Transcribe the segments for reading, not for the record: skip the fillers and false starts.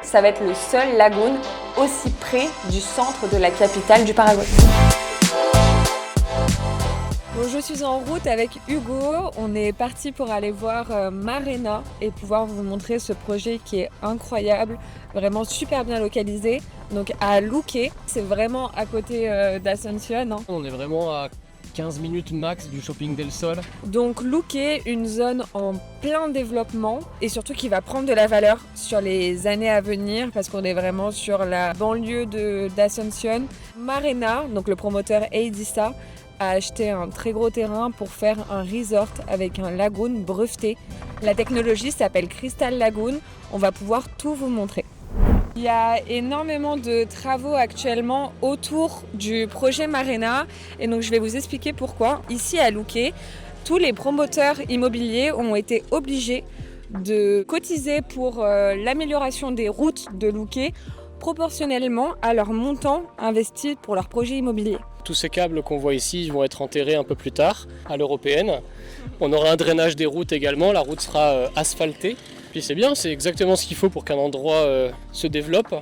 ça va être le seul lagoon aussi près du centre de la capitale du Paraguay. Bon, je suis en route avec Hugo, on est parti pour aller voir Marena et pouvoir vous montrer ce projet qui est incroyable, vraiment super bien localisé. Donc à Luque, c'est vraiment à côté d'Asunción. Hein. On est vraiment à 15 minutes max du shopping del Sol. Donc Luque, une zone en plein développement et surtout qui va prendre de la valeur sur les années à venir parce qu'on est vraiment sur la banlieue d'Asunción. Marena, donc le promoteur Eidisa, a acheté un très gros terrain pour faire un resort avec un lagoon breveté. La technologie s'appelle Crystal Lagoon. On va pouvoir tout vous montrer. Il y a énormément de travaux actuellement autour du projet Marena et donc je vais vous expliquer pourquoi. Ici à Luque, tous les promoteurs immobiliers ont été obligés de cotiser pour l'amélioration des routes de Luque proportionnellement à leur montant investi pour leur projet immobilier. Tous ces câbles qu'on voit ici vont être enterrés un peu plus tard à l'européenne. On aura un drainage des routes également, la route sera asphaltée. Puis c'est bien, c'est exactement ce qu'il faut pour qu'un endroit se développe.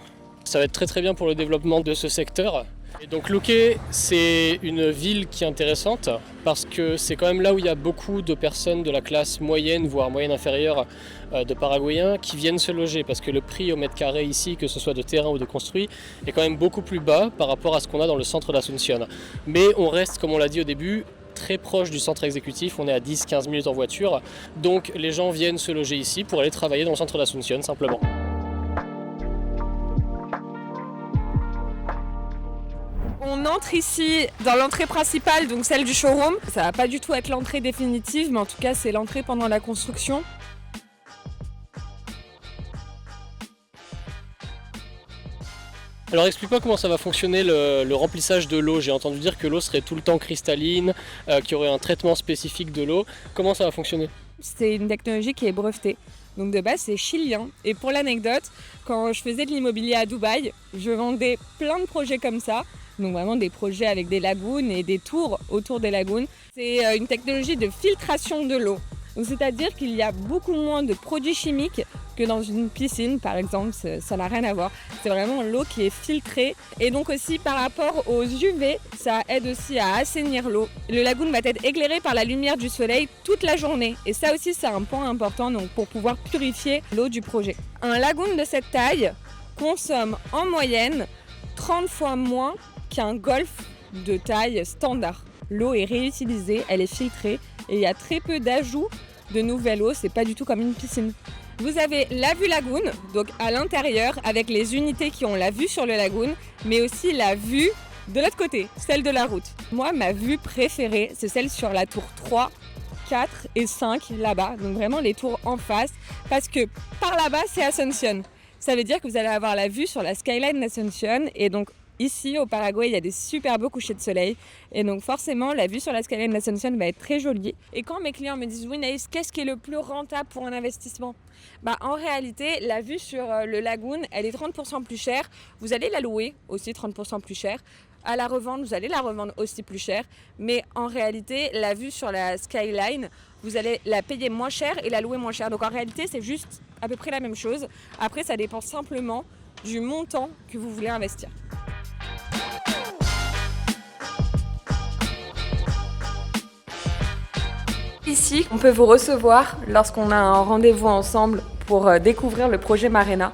Ça va être très très bien pour le développement de ce secteur. Et donc Luque, c'est une ville qui est intéressante parce que c'est quand même là où il y a beaucoup de personnes de la classe moyenne, voire moyenne inférieure de Paraguayens qui viennent se loger parce que le prix au mètre carré ici, que ce soit de terrain ou de construit, est quand même beaucoup plus bas par rapport à ce qu'on a dans le centre d'Asunción. Mais on reste, comme on l'a dit au début, très proche du centre exécutif, on est à 10-15 minutes en voiture, donc les gens viennent se loger ici pour aller travailler dans le centre d'Asunción simplement. On entre ici dans l'entrée principale, donc celle du showroom. Ça va pas du tout être l'entrée définitive, mais en tout cas c'est l'entrée pendant la construction. Alors explique-moi comment ça va fonctionner le remplissage de l'eau. J'ai entendu dire que l'eau serait tout le temps cristalline, qu'il y aurait un traitement spécifique de l'eau. Comment ça va fonctionner ? C'est une technologie qui est brevetée. Donc de base c'est chilien. Et pour l'anecdote, quand je faisais de l'immobilier à Dubaï, je vendais plein de projets comme ça. Donc vraiment des projets avec des lagoons et des tours autour des lagoons. C'est une technologie de filtration de l'eau. Donc c'est-à-dire qu'il y a beaucoup moins de produits chimiques que dans une piscine par exemple, ça n'a rien à voir. C'est vraiment l'eau qui est filtrée. Et donc aussi par rapport aux UV, ça aide aussi à assainir l'eau. Le lagoon va être éclairé par la lumière du soleil toute la journée. Et ça aussi c'est un point important donc, pour pouvoir purifier l'eau du projet. Un lagoon de cette taille consomme en moyenne 30 fois moins qu'un golf de taille standard. L'eau est réutilisée, elle est filtrée et il y a très peu d'ajouts de nouvelle eau, c'est pas du tout comme une piscine. Vous avez la vue lagoon, donc à l'intérieur avec les unités qui ont la vue sur le lagoon, mais aussi la vue de l'autre côté, celle de la route. Moi, ma vue préférée, c'est celle sur la tour 3, 4 et 5 là-bas, donc vraiment les tours en face, parce que par là-bas, c'est Asunción. Ça veut dire que vous allez avoir la vue sur la skyline d'Asunción et donc ici au Paraguay, il y a des super beaux couchers de soleil et donc forcément la vue sur la skyline d'Asunción va être très jolie. Et quand mes clients me disent « Oui Naïs, qu'est-ce qui est le plus rentable pour un investissement ?» En réalité, la vue sur le lagoon, elle est 30% plus chère. Vous allez la louer aussi 30% plus cher. À la revente, vous allez la revendre aussi plus cher. Mais en réalité, la vue sur la skyline, vous allez la payer moins cher et la louer moins cher. Donc en réalité, c'est juste à peu près la même chose. Après, ça dépend simplement du montant que vous voulez investir. Ici, on peut vous recevoir lorsqu'on a un rendez-vous ensemble pour découvrir le projet Marena.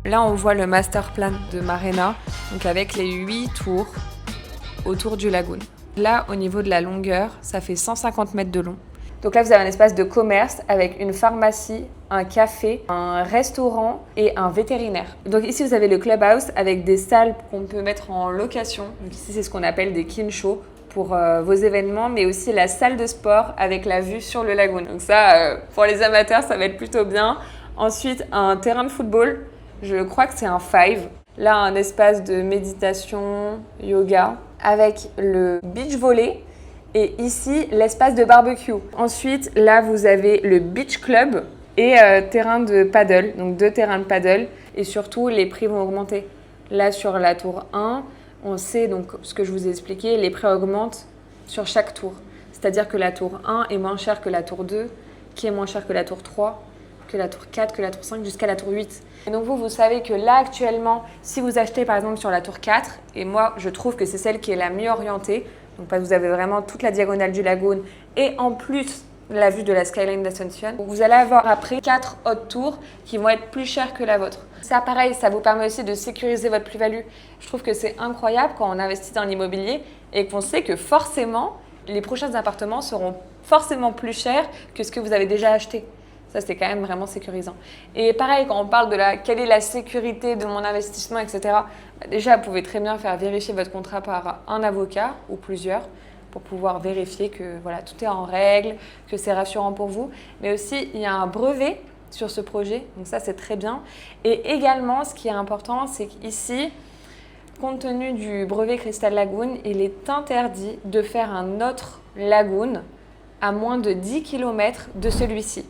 Là, on voit le master plan de Marena, donc avec les 8 tours autour du lagoon. Là, au niveau de la longueur, ça fait 150 mètres de long. Donc là, vous avez un espace de commerce avec une pharmacie, un café, un restaurant et un vétérinaire. Donc ici, vous avez le clubhouse avec des salles qu'on peut mettre en location. Donc ici, c'est ce qu'on appelle des kinshos pour vos événements, mais aussi la salle de sport avec la vue sur le lagoon. Donc ça, pour les amateurs, ça va être plutôt bien. Ensuite, un terrain de football. Je crois que c'est un 5. Là, un espace de méditation, yoga, avec le beach volley. Et ici, l'espace de barbecue. Ensuite, là, vous avez le beach club et terrain de paddle. Donc 2 terrains de paddle. Et surtout, les prix vont augmenter. Là, sur la tour 1, on sait, donc ce que je vous ai expliqué, les prix augmentent sur chaque tour. C'est-à-dire que la tour 1 est moins chère que la tour 2, qui est moins chère que la tour 3, que la tour 4, que la tour 5, jusqu'à la tour 8. Et donc vous savez que là, actuellement, si vous achetez par exemple sur la tour 4, et moi, je trouve que c'est celle qui est la mieux orientée, donc vous avez vraiment toute la diagonale du lagoon, et en plus, la vue de la skyline d'Ascension. Vous allez avoir après 4 autres tours qui vont être plus chères que la vôtre. Ça, pareil, ça vous permet aussi de sécuriser votre plus-value. Je trouve que c'est incroyable quand on investit dans l'immobilier et qu'on sait que forcément, les prochains appartements seront forcément plus chers que ce que vous avez déjà acheté. Ça, c'est quand même vraiment sécurisant. Et pareil, quand on parle de quelle est la sécurité de mon investissement, etc., déjà, vous pouvez très bien faire vérifier votre contrat par un avocat ou plusieurs pour pouvoir vérifier que voilà, tout est en règle, que c'est rassurant pour vous. Mais aussi, il y a un brevet sur ce projet, donc ça, c'est très bien. Et également, ce qui est important, c'est qu'ici, compte tenu du brevet Crystal Lagoon, il est interdit de faire un autre lagoon à moins de 10 km de celui-ci.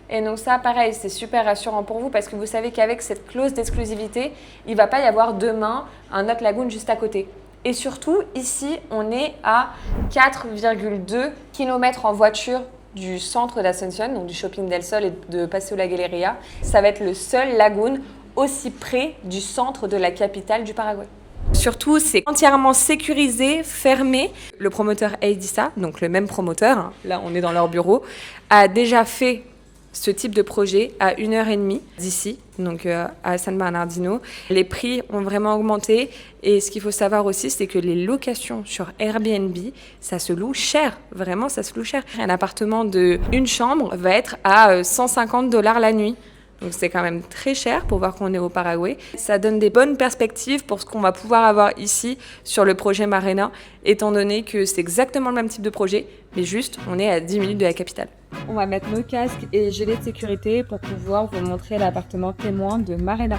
Et donc ça, pareil, c'est super rassurant pour vous parce que vous savez qu'avec cette clause d'exclusivité, il ne va pas y avoir demain un autre lagoon juste à côté. Et surtout, ici, on est à 4,2 km en voiture du centre d'Ascension, donc du shopping del Sol et de Paseo La Galleria. Ça va être le seul lagoon aussi près du centre de la capitale du Paraguay. Surtout, c'est entièrement sécurisé, fermé. Le promoteur Eidisa, donc le même promoteur, là on est dans leur bureau, a déjà fait ce type de projet à 1h30 d'ici, donc à San Bernardino. Les prix ont vraiment augmenté et ce qu'il faut savoir aussi, c'est que les locations sur Airbnb, ça se loue cher, vraiment ça se loue cher. Un appartement de une chambre va être à $150 la nuit. Donc c'est quand même très cher pour voir qu'on est au Paraguay. Ça donne des bonnes perspectives pour ce qu'on va pouvoir avoir ici sur le projet Marena, étant donné que c'est exactement le même type de projet, mais juste on est à 10 minutes de la capitale. On va mettre nos casques et gilets de sécurité pour pouvoir vous montrer l'appartement témoin de Marena.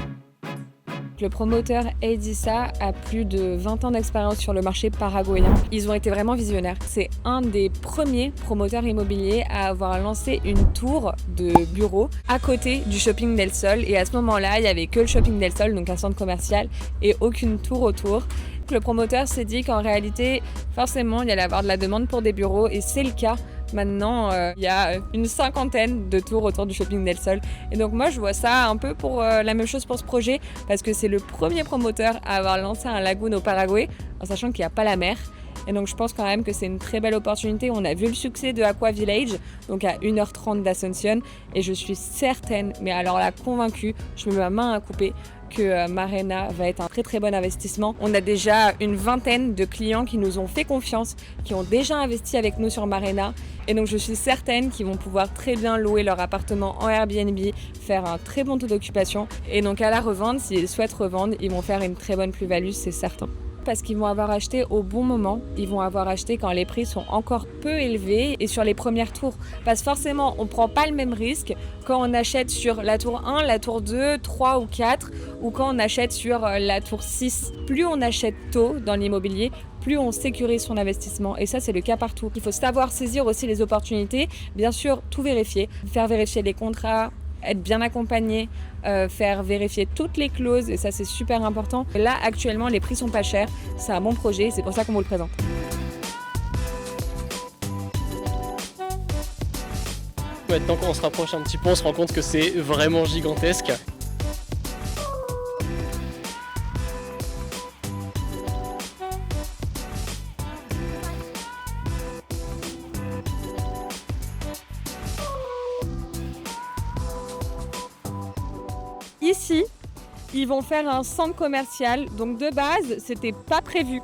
Le promoteur Eidisa a plus de 20 ans d'expérience sur le marché paraguayen. Ils ont été vraiment visionnaires. C'est un des premiers promoteurs immobiliers à avoir lancé une tour de bureau à côté du shopping del Sol. Et à ce moment-là, il n'y avait que le shopping del Sol, donc un centre commercial, et aucune tour autour. Le promoteur s'est dit qu'en réalité, forcément, il allait avoir de la demande pour des bureaux, et c'est le cas. Maintenant, il y a une 50aine de tours autour du shopping del Sol. Et donc moi, je vois ça un peu pour la même chose pour ce projet, parce que c'est le premier promoteur à avoir lancé un lagoon au Paraguay, en sachant qu'il n'y a pas la mer. Et donc je pense quand même que c'est une très belle opportunité. On a vu le succès de Aqua Village, donc à 1h30 d'Ascension, et je suis certaine, mais alors là convaincue, je mets ma main à couper, que Marena va être un très très bon investissement. On a déjà une vingtaine de clients qui nous ont fait confiance, qui ont déjà investi avec nous sur Marena, et donc je suis certaine qu'ils vont pouvoir très bien louer leur appartement en Airbnb, faire un très bon taux d'occupation, et donc à la revente, s'ils souhaitent revendre, ils vont faire une très bonne plus-value, c'est certain. Parce qu'ils vont avoir acheté au bon moment, ils vont avoir acheté quand les prix sont encore peu élevés et sur les premières tours. Parce que forcément, on ne prend pas le même risque quand on achète sur la tour 1, la tour 2, 3 ou 4, ou quand on achète sur la tour 6. Plus on achète tôt dans l'immobilier, plus on sécurise son investissement. Et ça, c'est le cas partout. Il faut savoir saisir aussi les opportunités, bien sûr, tout vérifier, faire vérifier les contrats, être bien accompagné, faire vérifier toutes les clauses, et ça c'est super important. Et là actuellement les prix sont pas chers, c'est un bon projet, c'est pour ça qu'on vous le présente. Maintenant qu'on se rapproche un petit peu, on se rend compte que c'est vraiment gigantesque. Ici, ils vont faire un centre commercial. Donc de base, c'était pas prévu.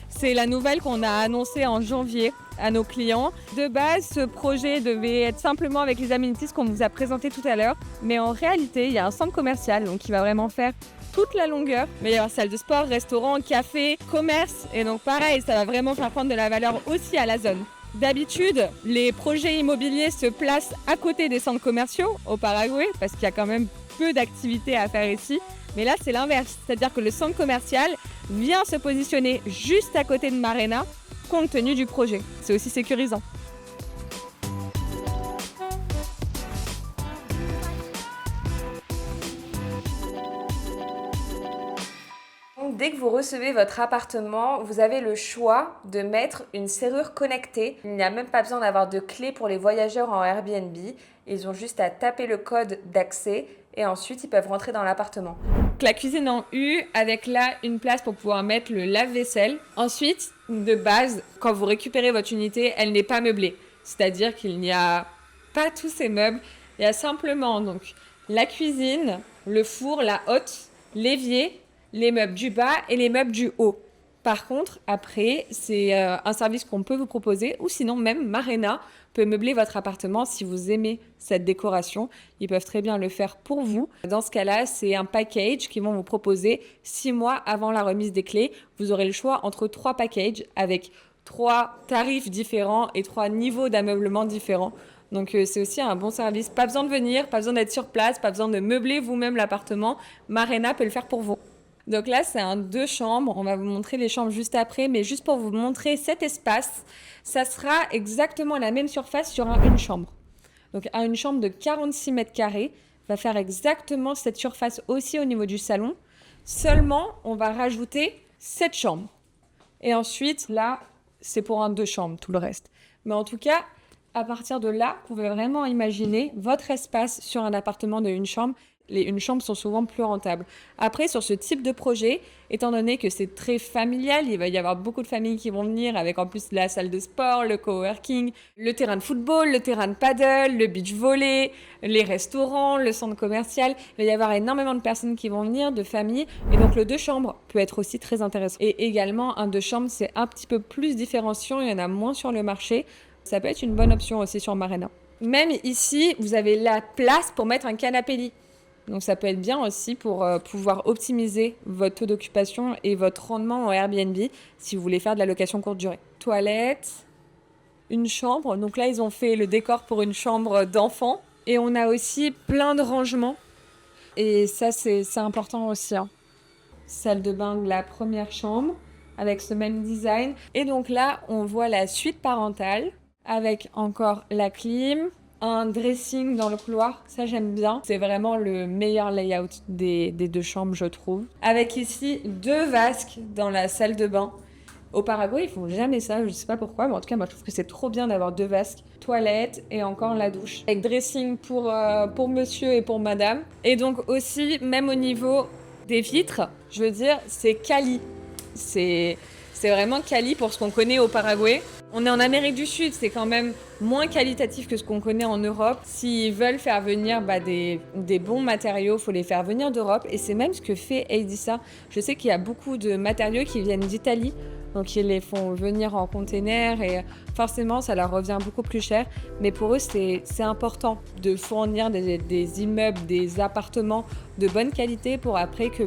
C'est la nouvelle qu'on a annoncée en janvier à nos clients. De base, ce projet devait être simplement avec les amenities qu'on vous a présenté tout à l'heure. Mais en réalité, il y a un centre commercial donc qui va vraiment faire toute la longueur. Mais il y a salle de sport, restaurant, café, commerce. Et donc pareil, ça va vraiment faire prendre de la valeur aussi à la zone. D'habitude, les projets immobiliers se placent à côté des centres commerciaux au Paraguay parce qu'il y a quand même peu d'activités à faire ici. Mais là, c'est l'inverse. C'est-à-dire que le centre commercial vient se positionner juste à côté de Marena compte tenu du projet. C'est aussi sécurisant. Donc, dès que vous recevez votre appartement, vous avez le choix de mettre une serrure connectée. Il n'y a même pas besoin d'avoir de clé pour les voyageurs en Airbnb. Ils ont juste à taper le code d'accès et ensuite ils peuvent rentrer dans l'appartement. La cuisine en U avec là une place pour pouvoir mettre le lave-vaisselle. Ensuite, de base, quand vous récupérez votre unité, elle n'est pas meublée. C'est-à-dire qu'il n'y a pas tous ces meubles. Il y a simplement donc la cuisine, le four, la hotte, l'évier, les meubles du bas et les meubles du haut. Par contre, après, c'est un service qu'on peut vous proposer ou sinon même Marena peut meubler votre appartement si vous aimez cette décoration. Ils peuvent très bien le faire pour vous. Dans ce cas-là, c'est un package qu'ils vont vous proposer 6 mois avant la remise des clés. Vous aurez le choix entre 3 packages avec 3 tarifs différents et 3 niveaux d'ameublement différents. Donc c'est aussi un bon service. Pas besoin de venir, pas besoin d'être sur place, pas besoin de meubler vous-même l'appartement. Marena peut le faire pour vous. Donc là, c'est un 2 chambres. On va vous montrer les chambres juste après, mais juste pour vous montrer cet espace, ça sera exactement la même surface sur une chambre. Donc une chambre de 46 mètres carrés va faire exactement cette surface aussi au niveau du salon. Seulement, on va rajouter 7 chambres. Et ensuite, là, c'est pour un 2 chambres, tout le reste. Mais en tout cas, à partir de là, vous pouvez vraiment imaginer votre espace sur un appartement de 1 chambre. Les 1 chambre sont souvent plus rentables. Après, sur ce type de projet, étant donné que c'est très familial, il va y avoir beaucoup de familles qui vont venir avec en plus la salle de sport, le coworking, le terrain de football, le terrain de paddle, le beach volley, les restaurants, le centre commercial. Il va y avoir énormément de personnes qui vont venir, de familles. Et donc, le 2 chambres peut être aussi très intéressant. Et également, un 2 chambres, c'est un petit peu plus différenciant. Il y en a moins sur le marché. Ça peut être une bonne option aussi sur Marena. Même ici, vous avez la place pour mettre un canapé lit. Donc ça peut être bien aussi pour pouvoir optimiser votre taux d'occupation et votre rendement en Airbnb si vous voulez faire de la location courte durée. Toilette, une chambre. Donc là, ils ont fait le décor pour une chambre d'enfant. Et on a aussi plein de rangements. Et ça, c'est important aussi. Salle de bain de la première chambre avec ce même design. Et donc là, on voit la suite parentale avec encore la clim, un dressing dans le couloir, ça j'aime bien. C'est vraiment le meilleur layout des 2 chambres, je trouve. Avec ici 2 vasques dans la salle de bain. Au Paraguay, ils font jamais ça, je sais pas pourquoi, mais en tout cas, moi je trouve que c'est trop bien d'avoir 2 vasques, toilette et encore la douche. Avec dressing pour monsieur et pour madame. Et donc aussi, même au niveau des vitres, je veux dire, c'est quali. C'est vraiment quali pour ce qu'on connaît au Paraguay. On est en Amérique du Sud, c'est quand même moins qualitatif que ce qu'on connaît en Europe. S'ils veulent faire venir des bons matériaux, il faut les faire venir d'Europe. Et c'est même ce que fait Eidisa. Je sais qu'il y a beaucoup de matériaux qui viennent d'Italie. Donc ils les font venir en container et forcément ça leur revient beaucoup plus cher. Mais pour eux c'est important de fournir des immeubles, des appartements de bonne qualité pour après que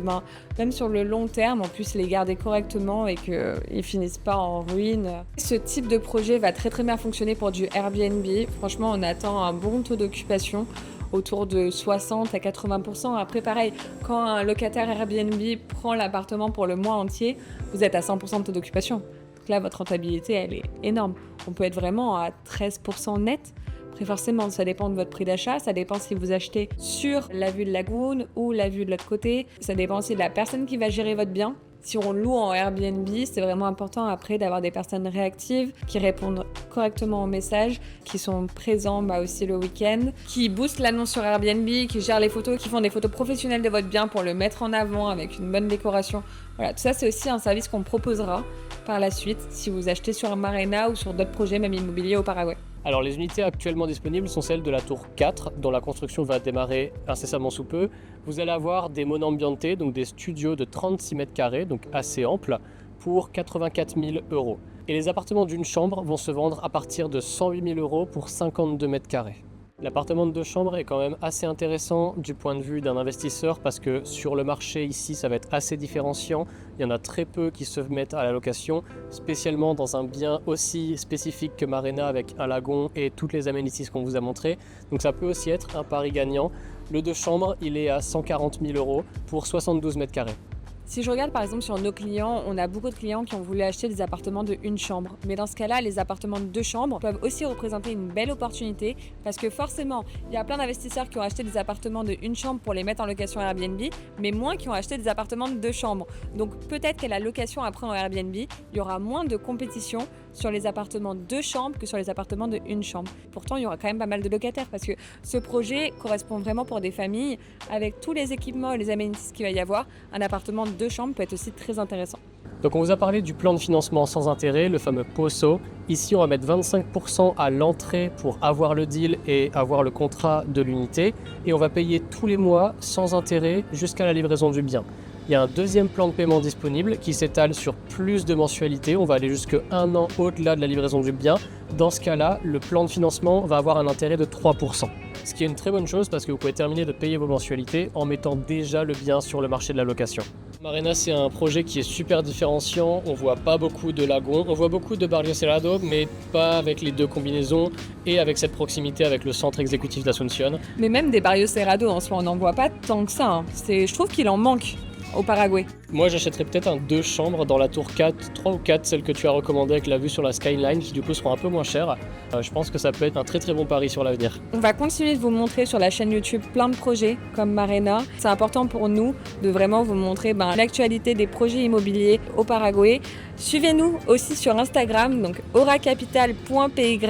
même sur le long terme on puisse les garder correctement et qu'ils finissent pas en ruine. Ce type de projet va très très bien fonctionner pour du Airbnb. Franchement on attend un bon taux d'occupation autour de 60 à 80%. Après, pareil, quand un locataire Airbnb prend l'appartement pour le mois entier, vous êtes à 100% de taux d'occupation. Donc là, votre rentabilité, elle est énorme. On peut être vraiment à 13% net. Après, forcément, ça dépend de votre prix d'achat. Ça dépend si vous achetez sur la vue de Lagoon ou la vue de l'autre côté. Ça dépend aussi de la personne qui va gérer votre bien. Si on loue en Airbnb, c'est vraiment important après d'avoir des personnes réactives qui répondent correctement aux messages, qui sont présents aussi le week-end, qui boostent l'annonce sur Airbnb, qui gèrent les photos, qui font des photos professionnelles de votre bien pour le mettre en avant avec une bonne décoration. Voilà, tout ça c'est aussi un service qu'on proposera par la suite si vous achetez sur Marena ou sur d'autres projets même immobiliers au Paraguay. Alors les unités actuellement disponibles sont celles de la tour 4, dont la construction va démarrer incessamment sous peu. Vous allez avoir des monoambientés, donc des studios de 36 mètres carrés, donc assez amples, pour 84 000 €. Et les appartements d'une chambre vont se vendre à partir de 108 000 € pour 52 mètres carrés. L'appartement de 2 chambres est quand même assez intéressant du point de vue d'un investisseur parce que sur le marché ici ça va être assez différenciant. Il y en a très peu qui se mettent à la location, spécialement dans un bien aussi spécifique que Marena avec un lagon et toutes les aménities qu'on vous a montré. Donc ça peut aussi être un pari gagnant. Le 2 chambres il est à 140 000 € pour 72 mètres carrés. Si je regarde par exemple sur nos clients, on a beaucoup de clients qui ont voulu acheter des appartements de 1 chambre. Mais dans ce cas-là, les appartements de 2 chambres peuvent aussi représenter une belle opportunité parce que forcément, il y a plein d'investisseurs qui ont acheté des appartements de 1 chambre pour les mettre en location Airbnb, mais moins qui ont acheté des appartements de 2 chambres. Donc peut-être qu'à la location après en Airbnb, il y aura moins de compétition sur les appartements de 2 chambres que sur les appartements de 1 chambre. Pourtant, il y aura quand même pas mal de locataires parce que ce projet correspond vraiment pour des familles avec tous les équipements et les amenities qu'il va y avoir. Un appartement de 2 chambres peut être aussi très intéressant. Donc on vous a parlé du plan de financement sans intérêt, le fameux POSO. Ici, on va mettre 25% à l'entrée pour avoir le deal et avoir le contrat de l'unité. Et on va payer tous les mois sans intérêt jusqu'à la livraison du bien. Il y a un deuxième plan de paiement disponible qui s'étale sur plus de mensualités. On va aller jusqu'à 1 an au-delà de la livraison du bien. Dans ce cas-là, le plan de financement va avoir un intérêt de 3%. Ce qui est une très bonne chose parce que vous pouvez terminer de payer vos mensualités en mettant déjà le bien sur le marché de la location. Marena, c'est un projet qui est super différenciant. On voit pas beaucoup de lagons, on voit beaucoup de Barrio Cerrado, mais pas avec les deux combinaisons et avec cette proximité avec le centre exécutif d'Asunción. Mais même des Barrio Cerrado, en soi, on n'en voit pas tant que ça. Je trouve qu'il en manque au Paraguay. Moi, j'achèterais peut-être un 2 chambres dans la tour 4, 3 ou 4, celle que tu as recommandée avec la vue sur la skyline, qui du coup sera un peu moins chère. Je pense que ça peut être un très très bon pari sur l'avenir. On va continuer de vous montrer sur la chaîne YouTube plein de projets comme Marena. C'est important pour nous de vraiment vous montrer l'actualité des projets immobiliers au Paraguay. Suivez-nous aussi sur Instagram, donc auracapital.py.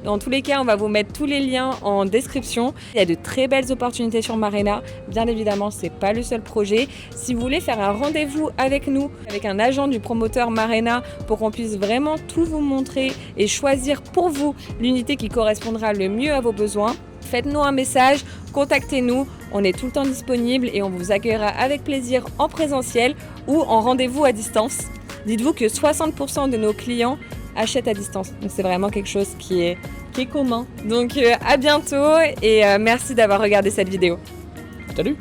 Dans tous les cas, on va vous mettre tous les liens en description. Il y a de très belles opportunités sur Marena. Bien évidemment, c'est pas le seul projet. Si vous voulez faire un rendez-vous avec nous, avec un agent du promoteur Marena, pour qu'on puisse vraiment tout vous montrer et choisir pour vous l'unité qui correspondra le mieux à vos besoins, faites-nous un message, contactez-nous, on est tout le temps disponible et on vous accueillera avec plaisir en présentiel ou en rendez-vous à distance. Dites-vous que 60% de nos clients achètent à distance, donc c'est vraiment quelque chose qui est commun. Donc à bientôt et merci d'avoir regardé cette vidéo. Salut!